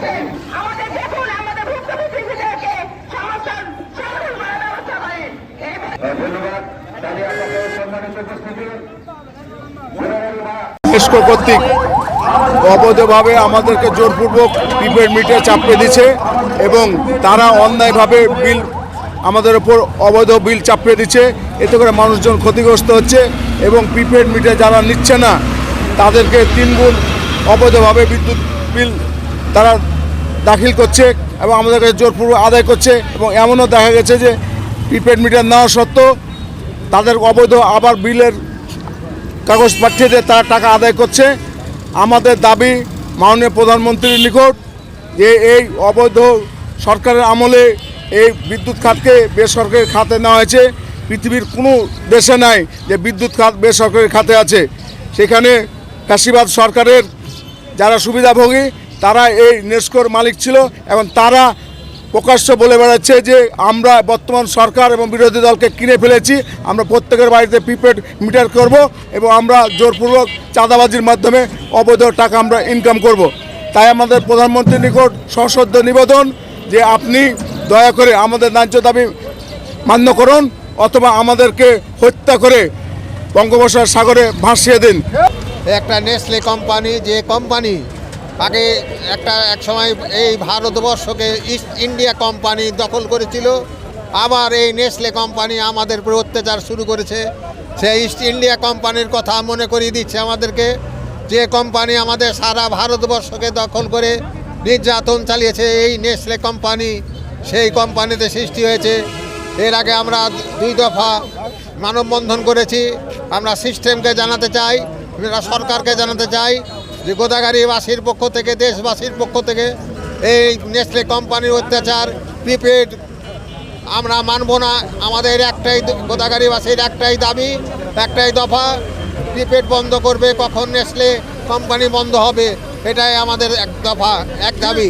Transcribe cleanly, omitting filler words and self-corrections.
করছেন। আমাদের দেখুন, আমাদের ভুক্তভোগীদেরকে সমর্থন করার ব্যবস্থা করেন। ধন্যবাদ। তাহলে আপনাকে সম্মানিত উপস্থিতি ইউনেস্কো কর্তৃক অবৈধভাবে আমাদেরকে জোরপূর্বক প্রিপেড মিটার চাপিয়ে দিচ্ছে এবং তারা অন্যায়ভাবে বিল আমাদের ওপর অবৈধ বিল চাপিয়ে দিচ্ছে। এতে করে মানুষজন ক্ষতিগ্রস্ত হচ্ছে এবং প্রিপেড মিটার যারা নিচ্ছে না তাদেরকে 3 গুণ অবৈধভাবে বিদ্যুৎ বিল তারা দাখিল করছে এবং আমাদেরকে জোরপূর্বক আদায় করছে। এবং এমনও দেখা গেছে যে প্রিপেড মিটার নেওয়া সত্ত্বেও তাদের অবৈধ আবার বিলের কাগজ পাঠিয়ে দিয়ে তারা টাকা আদায় করছে। আমাদের দাবি মাননীয় প্রধানমন্ত্রীর নিকট যে এই অবৈধ সরকারের আমলে এই বিদ্যুৎ খাতকে বেসরকারি খাতে নেওয়া হয়েছে। পৃথিবীর কোনো দেশে নাই যে বিদ্যুৎ খাত বেসরকারি খাতে আছে। সেখানে ফ্যাসিবাদ সরকারের যারা সুবিধাভোগী তারা এই নেস্কোর মালিক ছিল এবং তারা প্রকাশ্য বলে বেড়াচ্ছে যে আমরা বর্তমান সরকার এবং বিরোধী দলকে কিনে ফেলেছি, আমরা প্রত্যেকের বাড়িতে প্রিপেড মিটার করব এবং আমরা জোরপূর্বক চাঁদাবাজির মাধ্যমে অবৈধ টাকা আমরা ইনকাম করব। তাই আমাদের প্রধানমন্ত্রীর নিকট সশ্রদ্ধ নিবেদন যে আপনি দয়া করে আমাদের ন্যায্য দাবি মান্য করুন অথবা আমাদেরকে হত্যা করে বঙ্গোপসাগর সাগরে ভাসিয়ে দিন। একটা নেসলে কোম্পানি, যে কোম্পানি আগে এক সময় এই ভারতবর্ষকে ইস্ট ইন্ডিয়া কোম্পানি দখল করেছিল, আবার এই নেসলে কোম্পানি আমাদের উপর অত্যাচার শুরু করেছে। সেই ইস্ট ইন্ডিয়া কোম্পানির কথা মনে করিয়ে দিচ্ছে আমাদেরকে, যে কোম্পানি আমাদের সারা ভারতবর্ষকে দখল করে নির্যাতন চালিয়েছে। এই নেসলে কোম্পানি সেই কোম্পানিতে সৃষ্টি হয়েছে। এর আগে আমরা 2 দফা মানববন্ধন করেছি। আমরা সিস্টেমকে জানাতে চাই, আমরা সরকারকে জানাতে চাই যে গোদাগাড়িবাসীর পক্ষ থেকে, দেশবাসীর পক্ষ থেকে এই নেসলে কোম্পানির অত্যাচার প্রিপেড আমরা মানব না। আমাদের একটাই, গোদাগাড়িবাসীর একটাই দাবি, একটাই দফা, প্রিপেড বন্ধ করবে। কখন নেসলে কোম্পানি বন্ধ হবে, এটাই আমাদের এক দফা, এক দাবি।